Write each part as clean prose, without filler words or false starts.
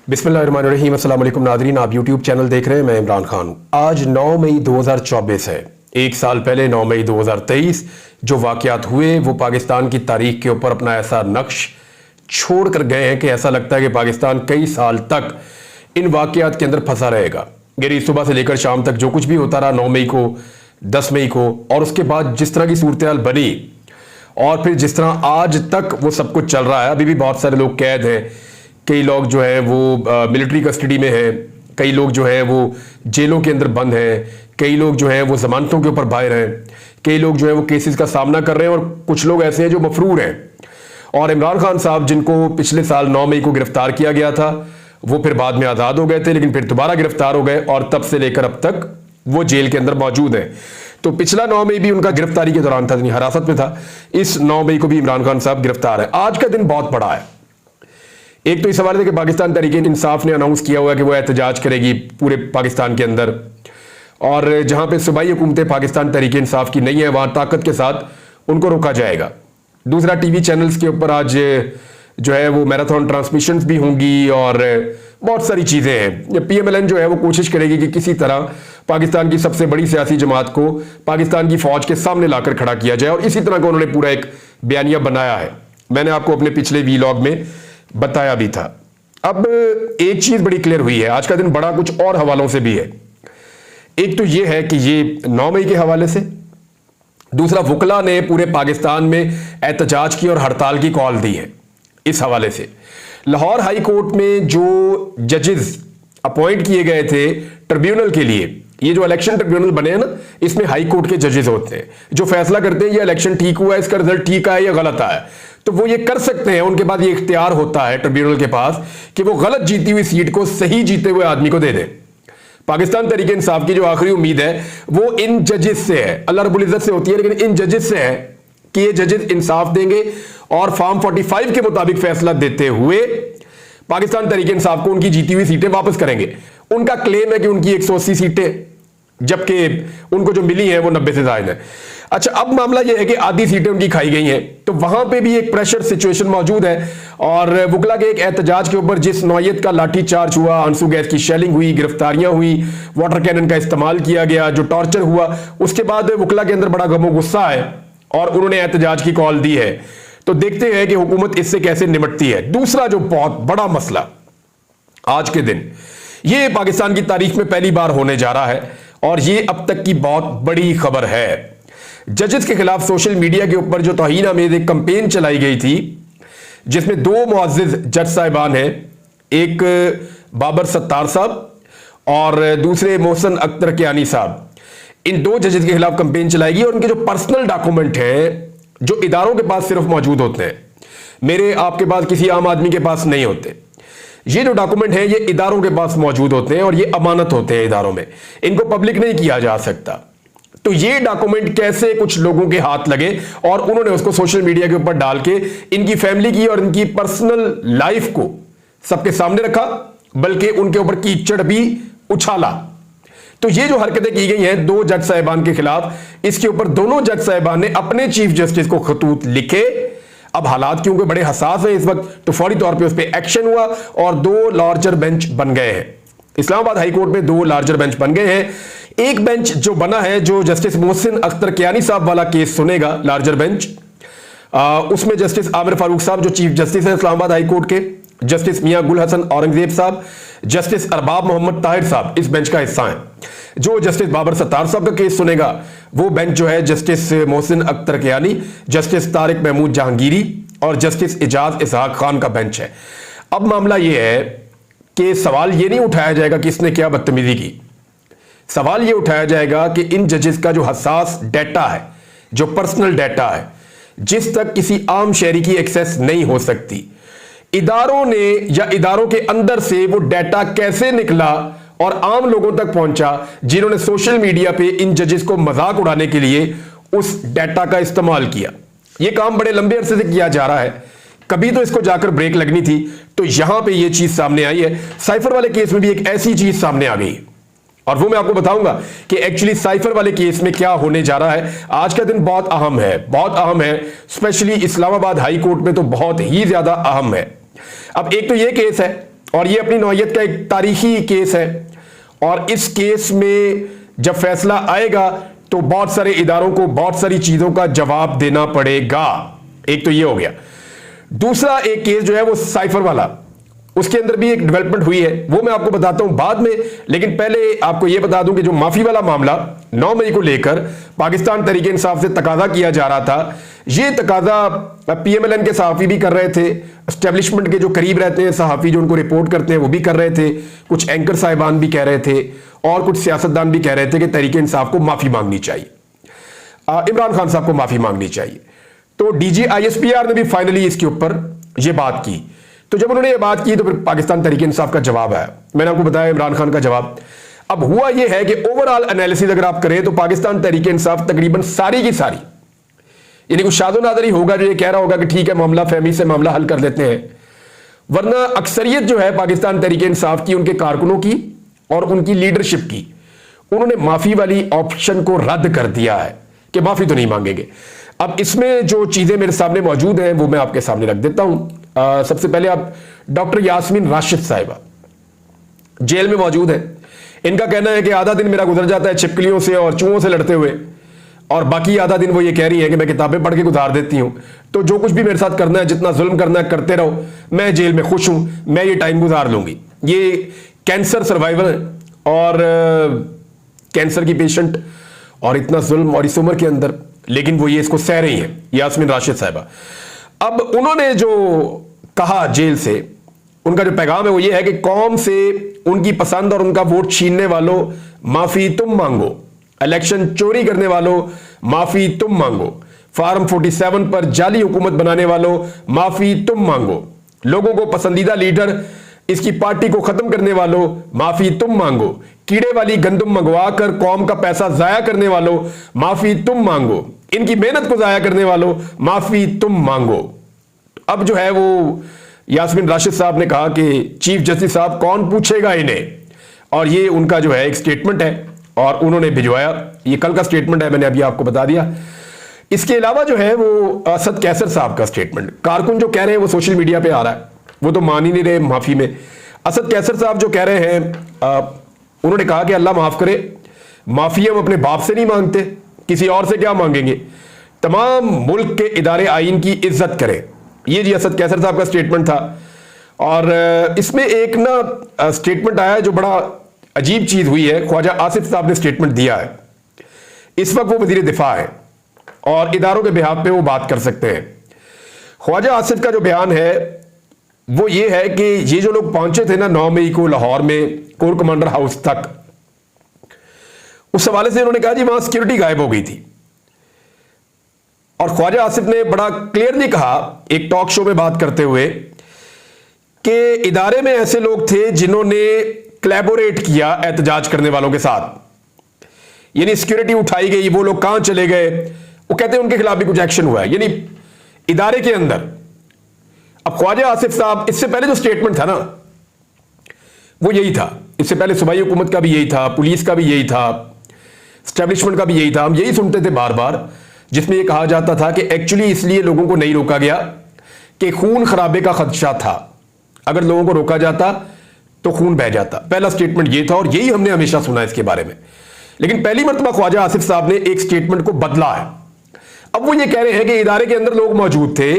बिस्मिल्लाहिर्रहमानिर्रहीम। अस्सलाम वालेकुम नाज़रीन, आप यूट्यूब चैनल देख रहे हैं। मैं इमरान खान हूँ। आज 9 मई 2024 है। एक साल पहले 9 मई 2023 जो वाक़यात हुए वो पाकिस्तान की तारीख के ऊपर अपना ऐसा नक्श छोड़ कर गए हैं कि ऐसा लगता है कि पाकिस्तान कई साल तक इन वाक़यात के अंदर फंसा रहेगा। यानी सुबह से लेकर शाम तक जो कुछ भी होता रहा 9 मई को, 10 मई को, और उसके बाद जिस तरह की सूरत हाल बनी और फिर जिस तरह आज तक वो सब कुछ चल रहा है। अभी भी बहुत सारे लोग कैद हैं, कई लोग जो है वो मिलिट्री कस्टडी में हैं, कई लोग जो है वो जेलों के अंदर बंद हैं, कई लोग जो है वो जमानतों के ऊपर बाहर हैं, कई लोग जो है वो केसेस का सामना कर रहे हैं और कुछ लोग ऐसे हैं जो मफरूर हैं। और इमरान खान साहब जिनको पिछले साल 9 मई को गिरफ्तार किया गया था वो फिर बाद में आज़ाद हो गए थे, लेकिन फिर दोबारा गिरफ्तार हो गए और तब से लेकर अब तक वो जेल के अंदर मौजूद हैं। तो पिछला 9 मई भी उनका गिरफ्तारी के दौरान था, हिरासत में था। इस 9 मई को भी इमरान खान साहब गिरफ्तार है। आज का दिन बहुत बड़ा है। एक तो इस हवाले से कि पाकिस्तान तहरीक-ए-इंसाफ ने अनाउंस किया हुआ है कि वो एहतजाज करेगी पूरे पाकिस्तान के अंदर, और जहां पे सूबाई हुकूमतें पाकिस्तान तहरीक-ए-इंसाफ की नहीं है वहां ताकत के साथ उनको रोका जाएगा। दूसरा, टीवी चैनल्स के ऊपर आज जो है वो मैराथन ट्रांसमिशंस भी होंगी और बहुत सारी चीज़ें हैं। PMLN जो है वो कोशिश करेगी कि किसी तरह पाकिस्तान की सबसे बड़ी सियासी जमात को पाकिस्तान की फौज के सामने लाकर खड़ा किया जाए, और इसी तरह का उन्होंने पूरा एक बयानिया बनाया है। मैंने आपको अपने पिछले वीलॉग में बताया भी था। अब एक चीज बड़ी क्लियर हुई है, आज का दिन बड़ा कुछ और हवालों से भी है। एक तो यह है कि ये 9 मई के हवाले से, दूसरा वकला ने पूरे पाकिस्तान में एहतजाज की और हड़ताल की कॉल दी है। इस हवाले से लाहौर हाई कोर्ट में जो जजेस अपॉइंट किए गए थे ट्रिब्यूनल के लिए, ये जो इलेक्शन ट्रिब्यूनल बने हैं ना, इसमें हाई कोर्ट के जजेस होते हैं जो फैसला करते हैं ये इलेक्शन ठीक हुआ है, इसका रिजल्ट ठीक आया या गलत आया। तो वो ये कर सकते हैं, उनके पास ये इख्तियार होता है ट्रिब्यूनल के पास कि वो गलत जीती हुई सीट को सही जीते हुए आदमी को दे दें। पाकिस्तान तहरीक-ए-इंसाफ की जो आखिरी उम्मीद है वो इन जजेस से है, अल्लाह रब्बुल इज्जत से होती है, लेकिन इन जजेस से है कि ये जजेस इंसाफ देंगे और फॉर्म 45 के मुताबिक फैसला देते हुए पाकिस्तान तहरीक-ए-इंसाफ को उनकी जीती हुई सीटें वापस करेंगे। उनका क्लेम है कि उनकी 180 सीटें, जबकि उनको जो मिली हैं वो 90 से ज्यादा है। अच्छा, अब मामला यह है कि आधी सीटें उनकी खाई गई हैं, तो वहां पे भी एक प्रेशर सिचुएशन मौजूद है। और वकला के एक एहतजाज के ऊपर जिस नौयत का लाठी चार्ज हुआ, आंसू गैस की शेलिंग हुई, गिरफ्तारियां हुई, वाटर कैनन का इस्तेमाल किया गया, जो टॉर्चर हुआ, उसके बाद वकला के अंदर बड़ा गमो गुस्सा है और उन्होंने एहतजाज की कॉल दी है। तो देखते हैं कि हुकूमत इससे कैसे निपटती है। दूसरा जो बहुत बड़ा मसला आज के दिन, ये पाकिस्तान की तारीख में पहली बार होने जा रहा है और ये अब तक की बहुत बड़ी खबर है। जजेस के खिलाफ सोशल मीडिया के ऊपर जो तौहीन आमेज एक कंपेन चलाई गई थी, जिसमें 2 मुअज़्ज़िज़ जज साहिबान हैं, एक बाबर सत्तार साहब और दूसरे मोहसिन अख्तर कियानी साहब। इन 2 जजेस के खिलाफ कंपेन चलाएगी और उनके जो पर्सनल डॉक्यूमेंट हैं जो इदारों के पास सिर्फ मौजूद होते हैं, मेरे आपके पास, किसी आम आदमी के पास नहीं होते। ये जो डॉक्यूमेंट हैं ये इदारों के पास मौजूद होते हैं और ये अमानत होते हैं इदारों में, इनको पब्लिक नहीं किया जा सकता। तो ये डॉक्यूमेंट कैसे कुछ लोगों के हाथ लगे और उन्होंने उसको सोशल मीडिया के ऊपर डाल के इनकी फैमिली की और इनकी पर्सनल लाइफ को सबके सामने रखा, बल्कि उनके ऊपर कीचड़ भी उछाला। तो ये जो हरकतें की गई हैं 2 जज साहिबान के खिलाफ, इसके ऊपर दोनों जज साहिबान ने अपने चीफ जस्टिस को खतूत लिखे। अब हालात क्योंकि बड़े हसास हैं इस वक्त, तो फौरी तौर पे उस पर एक्शन हुआ और 2 लार्जर बेंच बन गए हैं। इस्लामाबाद हाई कोर्ट में 2 लार्जर बेंच बन गए हैं। एक बेंच जो बना है, जो जस्टिस मोहसिन अख्तर कियानी साहब वाला केस सुनेगा, लार्जर बेंच, उसमें जस्टिस आमिर फारूक साहब जो चीफ जस्टिस है इस्लामाबाद हाई कोर्ट के, जस्टिस मियां गुल हसन औरंगजेब साहब, जस्टिस अरबाब मोहम्मद ताहिर साहब इस बेंच का हिस्सा हैं। जो जस्टिस बाबर सत्तार साहब का केस सुनेगा वो बेंच जो है जस्टिस मोहसिन अख्तर कियानी, जस्टिस तारिक महमूद जहांगीरी और जस्टिस इजाज इसहाक खान का बेंच है। अब मामला यह है कि सवाल ये नहीं उठाया जाएगा कि इसने क्या बदतमीजी की, सवाल ये उठाया जाएगा कि इन जजेस का जो हसास डाटा है, जो पर्सनल डाटा है, जिस तक किसी आम शहरी की एक्सेस नहीं हो सकती, इदारों ने या इदारों के अंदर से वो डाटा कैसे निकला और आम लोगों तक पहुंचा, जिन्होंने सोशल मीडिया पे इन जजेस को मजाक उड़ाने के लिए उस डाटा का इस्तेमाल किया। ये काम बड़े लंबे अरसे से किया जा रहा है, कभी तो इसको जाकर ब्रेक लगनी थी। तो यहां पे ये चीज सामने आई है। साइफर वाले केस में भी एक ऐसी चीज सामने आ गई और वो मैं आपको बताऊंगा कि एक्चुअली साइफर वाले केस में क्या होने जा रहा है। आज का दिन बहुत अहम है, बहुत अहम है, स्पेशली इस्लामाबाद हाई कोर्ट में तो बहुत ही ज्यादा अहम है। अब एक तो ये केस है और ये अपनी नौयत का एक तारीखी केस है, और इस केस में जब फैसला आएगा तो बहुत सारे इदारों को बहुत सारी चीजों का जवाब देना पड़ेगा। एक तो ये हो गया। दूसरा एक केस जो है वो साइफर वाला, उसके अंदर भी एक डेवलपमेंट हुई है, वो मैं आपको बताता हूं बाद में। लेकिन पहले आपको यह बता दूं कि जो माफी वाला मामला 9 मई को लेकर पाकिस्तान तहरीक इंसाफ से तकाजा किया जा रहा था, यह तकाजा पीएमएलएन के सहाफी भी कर रहे थे, एस्टेब्लिशमेंट के जो करीब रहते हैं सहाफी जो उनको रिपोर्ट करते हैं वो भी कर रहे थे, कुछ एंकर साहिबान भी कह रहे थे, और कुछ सियासतदान भी कह रहे थे कि तहरीक इंसाफ को माफी मांगनी चाहिए, इमरान खान साहब को माफी मांगनी चाहिए। तो डीजी आईएसपीआर ने भी फाइनली इसके ऊपर यह बात की। तो जब उन्होंने ये बात की तो फिर पाकिस्तान तहरीक इंसाफ का जवाब आया। मैंने आपको बताया इमरान खान का जवाब। अब हुआ यह है कि ओवरऑल एनालिसिस अगर आप करें तो पाकिस्तान तहरीक इंसाफ तकरीबन सारी की सारी, यानी कुछ शादो नादर ही होगा जो ये कह रहा होगा कि ठीक है मामला फहमी से मामला हल कर लेते हैं, वरना अक्सरियत जो है पाकिस्तान तहरीक इंसाफ की, उनके कारकुनों की और उनकी लीडरशिप की, उन्होंने माफी वाली ऑप्शन को रद्द कर दिया है कि माफी तो नहीं मांगेंगे। अब इसमें जो चीजें मेरे सामने मौजूद हैं वो मैं आपके सामने रख देता हूं। सबसे पहले आप डॉक्टर यास्मीन राशिद साहिबा जेल में मौजूद है। इनका कहना है कि आधा दिन मेरा गुजर जाता है छिपकलियों से और चूहों से लड़ते हुए, और बाकी आधा दिन वो ये कह रही है कि मैं किताबें पढ़ के गुजार देती हूं, तो जो कुछ भी मेरे साथ करना है, जितना जुल्म करना है करते रहो, मैं जेल में खुश हूं, मैं ये टाइम गुजार लूंगी। ये कैंसर सर्वाइवर है और कैंसर की पेशेंट, और इतना जुल्म और इस उम्र के अंदर, लेकिन वो ये इसको सह रही है यास्मीन राशिद साहिबा। अब उन्होंने जो कहा जेल से, उनका जो पैगाम है वो ये है कि कौम से उनकी पसंद और उनका वोट छीनने वालों माफी तुम मांगो, इलेक्शन चोरी करने वालों माफी तुम मांगो, फार्म 47 पर जाली हुकूमत बनाने वालों माफी तुम मांगो, लोगों को पसंदीदा लीडर इसकी पार्टी को खत्म करने वालों माफी तुम मांगो, कीड़े वाली गंदम मंगवा कर कौम का पैसा जाया करने वालों माफी तुम मांगो, इनकी मेहनत को जाया करने वालों माफी तुम मांगो। अब जो है वो यास्मीन राशिद साहब ने कहा कि चीफ जस्टिस साहब कौन पूछेगा इन्हें, और ये उनका जो है एक स्टेटमेंट है और उन्होंने भिजवाया। ये कल का स्टेटमेंट है, मैंने अभी आपको बता दिया। इसके अलावा जो है वो असद कैसर साहब का स्टेटमेंट, कारकुन जो कह रहे हैं वो सोशल मीडिया पे आ रहा है, वो तो मान ही नहीं रहे माफी में। असद कैसर साहब जो कह रहे हैं, उन्होंने कहा कि अल्लाह माफ करे, माफी हम अपने बाप से नहीं मांगते, किसी और से क्या मांगेंगे, तमाम मुल्क के इदारे आइन की इज्जत करें। ये जी असद कैसर साहब का स्टेटमेंट था। और इसमें एक ना स्टेटमेंट आया है जो बड़ा अजीब चीज हुई है। ख्वाजा आसिफ साहब ने स्टेटमेंट दिया है। इस वक्त वो वजीर दिफा है और इदारों के बिहाफ पे वो बात कर सकते हैं। ख्वाजा आसिफ का जो बयान है वो ये है कि ये जो लोग पहुंचे थे ना 9 मई को लाहौर में कोर कमांडर हाउस तक, उस हवाले से उन्होंने कहा जी वहां सिक्योरिटी गायब हो गई थी। और ख्वाजा आसिफ ने बड़ा क्लियरली कहा एक टॉक शो में बात करते हुए कि इदारे में ऐसे लोग थे जिन्होंने कोलैबोरेट किया एहतजाज करने वालों के साथ, यानी सिक्योरिटी उठाई गई, वो लोग कहां चले गए, वो कहते हैं उनके खिलाफ भी कुछ एक्शन हुआ है, यानी इदारे के अंदर। अब ख्वाजा आसिफ साहब, इससे पहले जो स्टेटमेंट था ना वो यही था, इससे पहले सूबाई हुकूमत का भी यही था, पुलिस का भी यही था, एस्टेब्लिशमेंट का भी यही था, हम यही सुनते थे बार बार, जिसमें यह कहा जाता था कि एक्चुअली इसलिए लोगों को नहीं रोका गया कि खून खराबे का खदशा था, अगर लोगों को रोका जाता तो खून बह जाता। पहला स्टेटमेंट ये था और यही हमने हमेशा सुना इसके बारे में। लेकिन पहली मर्तबा ख्वाजा आसिफ साहब ने एक स्टेटमेंट को बदला है। अब वो ये कह रहे हैं कि इदारे के अंदर लोग मौजूद थे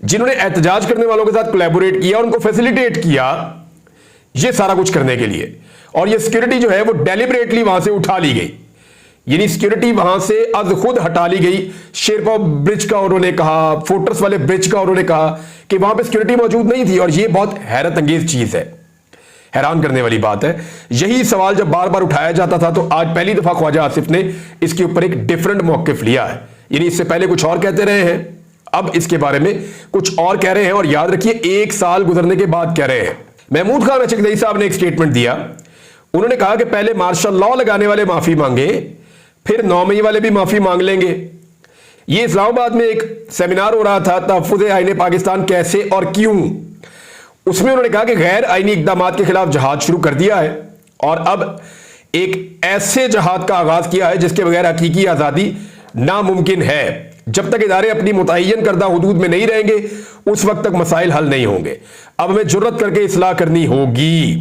जिन्होंने एहतजाज करने वालों के साथ कोलैबोरेट किया, उनको फैसिलिटेट किया ये सारा कुछ करने के लिए, और ये सिक्योरिटी जो है वो डेलिबरेटली वहां से उठा ली गई, यानी सिक्योरिटी वहां से अज खुद हटा ली गई। शेरपा ब्रिज का उन्होंने कहा, फोर्ट्रेस वाले ब्रिज का उन्होंने कहा कि वहां पे सिक्योरिटी मौजूद नहीं थी, और ये बहुत हैरत अंगेज चीज है, हैरान करने वाली बात है। यही सवाल जब बार बार उठाया जाता था तो आज पहली दफा ख्वाजा आसिफ ने इसके ऊपर एक डिफरेंट मौकिफ लिया है, यानी इससे पहले कुछ और कहते रहे हैं, अब इसके बारे में कुछ और कह रहे हैं, और याद रखिए 1 साल गुजरने के बाद कह रहे हैं। महमूद खान अचकदई साहब ने एक स्टेटमेंट दिया, उन्होंने कहा कि पहले मार्शल लॉ लगाने वाले माफी मांगे, फिर 9 मई वाले भी माफी मांग लेंगे। ये इस्लामाबाद में एक सेमिनार हो रहा था, तहफ़्फ़ुज़ आईने पाकिस्तान कैसे और क्यों, उसमें उन्होंने कहा कि गैर आईनी इक़दामात के खिलाफ जहाद शुरू कर दिया है, और अब एक ऐसे जहाद का आगाज किया है जिसके बगैर हकीकी आजादी नामुमकिन है। जब तक इदारे अपनी मुतय्यन करदा हुदूद में नहीं रहेंगे उस वक्त तक मसाइल हल नहीं होंगे। अब हमें जुर्रत करके इस्लाह करनी होगी।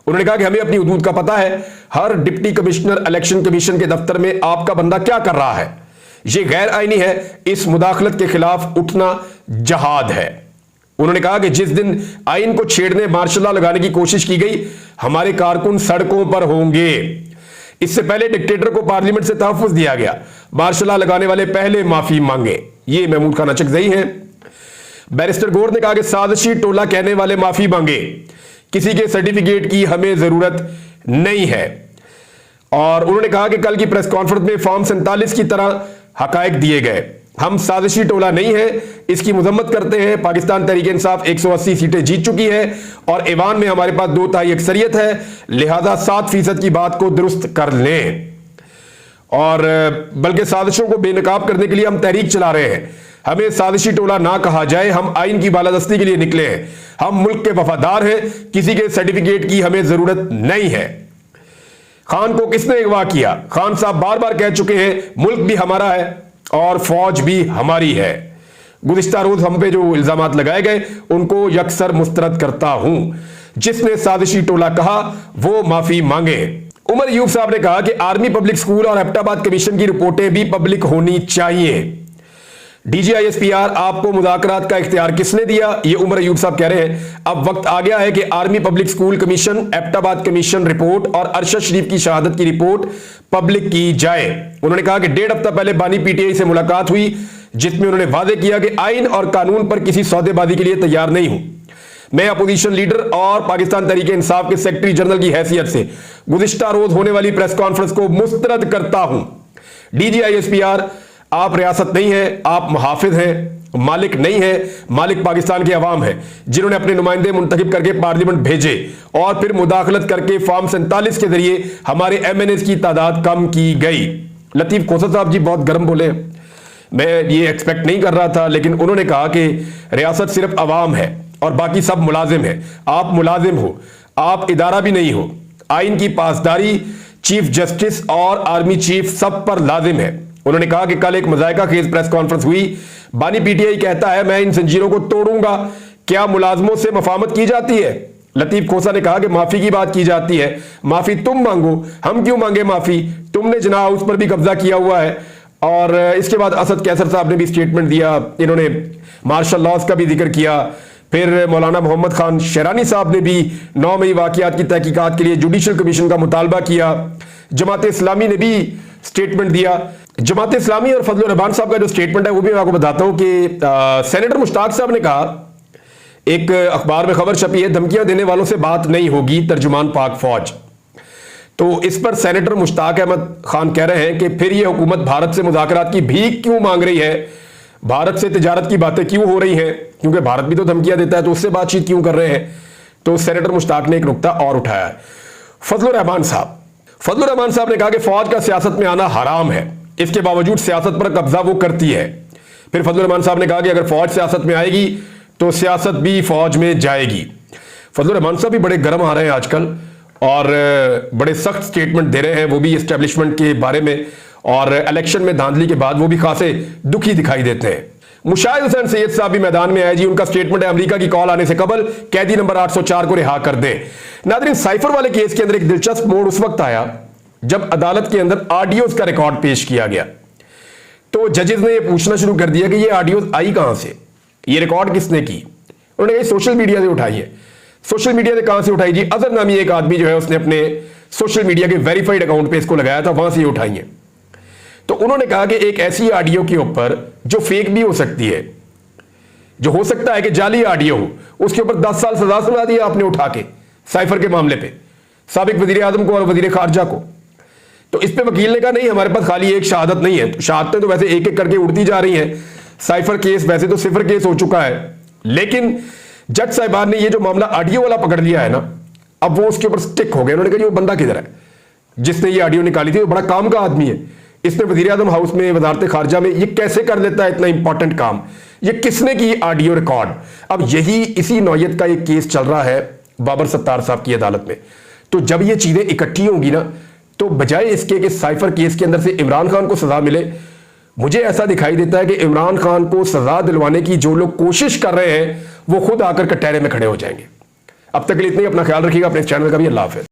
उन्होंने कहा कि हमें अपनी हुदूद का पता है, हर डिप्टी कमिश्नर इलेक्शन कमीशन के दफ्तर में आपका बंदा क्या कर रहा है, यह गैर आईनी है, इस मुदाखलत के खिलाफ उठना जहाद है। उन्होंने कहा कि जिस दिन आइन को छेड़ने मार्शल लॉ लगाने की कोशिश की गई, हमारे कारकुन सड़कों पर होंगे। इससे पहले डिक्टेटर को पार्लियामेंट से तहफ्फुज दिया गया, मार्शल लॉ लगाने वाले पहले माफी मांगे। ये महमूद खान अचकज़ई हैं। बैरिस्टर गौर ने कहा कि साजिशी टोला कहने वाले माफी मांगे, किसी के सर्टिफिकेट की हमें जरूरत नहीं है। और उन्होंने कहा कि कल की प्रेस कॉन्फ्रेंस में फॉर्म 47 की तरह हकायक दिए गए, हम साजिशी टोला नहीं है, इसकी मजम्मत करते हैं। पाकिस्तान तहरीक इंसाफ 180 सीटें जीत चुकी है और ऐवान में हमारे पास 2/3 अक्सरियत है, लिहाजा 7% की बात को दुरुस्त कर लें। और बल्कि साजिशों को बेनकाब करने के लिए हम तहरीक चला रहे हैं, हमें साजिशी टोला ना कहा जाए, हम आइन की बालादस्ती के लिए निकले हैं, हम मुल्क के वफादार हैं, किसी के सर्टिफिकेट की हमें जरूरत नहीं है। खान को किसने अगवा किया? खान साहब बार बार कह चुके हैं मुल्क भी हमारा है और फौज भी हमारी है। गुज़िश्ता रोज हम पे जो इल्जामात लगाए गए उनको यकसर मुस्तरद करता हूं। जिसने साजिशी टोला कहा वो माफी मांगे। उमर अयूब साहब ने कहा कि आर्मी पब्लिक स्कूल और एबटाबाद कमीशन की रिपोर्टें भी पब्लिक होनी चाहिए। DGISPR आपको मुज़ाकरात का इख्तियार किसने दिया? ये उमर अयूब साहब कह रहे हैं अब वक्त आ गया है कि army public school commission, Abbottabad commission report और अरशद शरीफ की शहादत की रिपोर्ट पब्लिक की जाए। उन्होंने कहा कि 1.5 हफ्ता पहले बानी PTI से मुलाकात हुई जिसमें उन्होंने वादे किया कि आइन और कानून पर किसी सौदेबाजी के लिए तैयार नहीं हूं। मैं अपोजिशन लीडर और पाकिस्तान तहरीक इंसाफ के सेक्रेटरी जनरल की हैसियत से गुज़िश्ता रोज होने वाली प्रेस कॉन्फ्रेंस को मुस्तरद करता हूं। DGISPR आप रियासत नहीं है, आप मुहाफिज हैं, मालिक नहीं है, मालिक पाकिस्तान के अवाम है जिन्होंने अपने नुमाइंदे मुंतखब करके पार्लियामेंट भेजे और फिर मुदाखलत करके फॉर्म 47 के जरिए हमारे MNAs की तादाद कम की गई। लतीफ खोसा साहब जी बहुत गर्म बोले, मैं ये एक्सपेक्ट नहीं कर रहा था, लेकिन उन्होंने कहा कि रियासत सिर्फ अवाम है और बाकी सब मुलाजिम है। आप मुलाजिम हो, आप इदारा भी नहीं हो। आइन की पासदारी चीफ जस्टिस और आर्मी चीफ सब पर लाजिम है। उन्होंने कहा कि कल एक मजायका खेज प्रेस कॉन्फ्रेंस हुई, बानी PTI कहता है मैं इन जंजीरों को तोड़ूंगा, क्या मुलाजमों से मफामत की जाती है? लतीफ खोसा ने कहा कि माफी की बात की जाती है, माफी तुम मांगो, हम क्यों मांगे माफी, तुमने जना हाउस पर भी कब्जा किया हुआ है। और इसके बाद असद कैसर साहब ने भी स्टेटमेंट दिया, इन्होंने मार्शल लॉज का भी जिक्र किया। फिर मौलाना मोहम्मद खान शेरानी साहब ने भी 9 मई वाकयात की तहकीकात के लिए जुडिशल कमीशन का मुतालबा किया। जमात इस्लामी ने भी स्टेटमेंट दिया। जमात इस्लामी और फजल रहमान साहब का जो स्टेटमेंट है वो भी मैं आपको बताता हूं कि सेनेटर मुश्ताक साहब ने कहा, एक अखबार में खबर छपी है, धमकियां देने वालों से बात नहीं होगी, तर्जुमान पाक फौज। तो इस पर सेनेटर मुश्ताक अहमद खान कह रहे हैं कि फिर यह हुकूमत भारत से मुज़ाकरात की भीख क्यों मांग रही है, भारत से तिजारत की बातें क्यों हो रही हैं, क्योंकि भारत भी तो धमकियां देता है, तो उससे बातचीत क्यों कर रहे हैं। तो सेनेटर मुश्ताक ने एक नुकता और उठाया है। फजल रहमान साहब ने कहा कि फौज का सियासत में आना हराम है, इसके बावजूद सियासत पर कब्जा वो करती है। फिर फजल रहमान साहब ने कहा कि अगर फौज सियासत में आएगी तो सियासत भी फौज में जाएगी। फजल रहमान साहब भी बड़े गर्म आ रहे हैं आजकल और बड़े सख्त स्टेटमेंट दे रहे हैं, वो भी एस्टेब्लिशमेंट के बारे में, और इलेक्शन में धांधली के बाद वो भी खासे दुखी दिखाई देते हैं। मुशाहिद हुसैन सैयद साहब भी मैदान में आए जी, उनका स्टेटमेंट है अमेरिका की कॉल आने से कबल कैदी नंबर 804 को रिहा कर दें। नाज़रीन, साइफर वाले केस के अंदर एक दिलचस्प मोड़ उस वक्त आया जब अदालत के अंदर ऑडियोज का रिकॉर्ड पेश किया गया। तो जजेस ने यह पूछना शुरू कर दिया कि ये ऑडियोज आई कहां से, ये रिकॉर्ड किसने की। उन्होंने कहा सोशल मीडिया से उठाई है। सोशल मीडिया से कहां से उठाई जी? अजहर नामी एक आदमी जो है उसने अपने सोशल मीडिया के वेरीफाइड अकाउंट पे इसको लगाया था, वहां से ये उठाई है। तो उन्होंने कहा कि एक ऐसी ऑडियो के ऊपर जो फेक भी हो सकती है, जो हो सकता है कि जाली ऑडियो हो, उसके ऊपर 10 साल सजा सुना दी आपने उठा के साइफर के मामले पे साबिक वजीर आजम को और वजीर खारजा को। तो इस पे वकील ने कहा नहीं, हमारे पास खाली एक शहादत नहीं है, शहादतें तो वैसे एक एक करके उड़ती जा रही हैं। साइफर केस वैसे तो सिफर केस हो चुका है, लेकिन जज साहिबान ने ये जो मामला ऑडियो वाला पकड़ लिया है ना, अब वो उसके ऊपर स्टिक हो गए। उन्होंने कहा वो बंदा किधर है जिसने ये ऑडियो निकाली थी, वो बड़ा काम का आदमी है, इसने वजीर आजम हाउस में, वजारत खारजा में ये कैसे कर लेता है इतना इंपॉर्टेंट काम, ये किसने की ऑडियो रिकॉर्ड। अब यही इसी नौयत का एक केस चल रहा है बाबर सत्तार साहब की अदालत में। तो जब ये चीजें इकट्ठी होंगी ना, तो बजाय इसके कि साइफर केस के अंदर से इमरान खान को सजा मिले, मुझे ऐसा दिखाई देता है कि इमरान खान को सजा दिलवाने की जो लोग कोशिश कर रहे हैं वो खुद आकर कटहरे में खड़े हो जाएंगे। अब तक के लिए इतना ही, अपना ख्याल रखिएगा, अपने चैनल का भी। अल्लाह हाफ़िज़।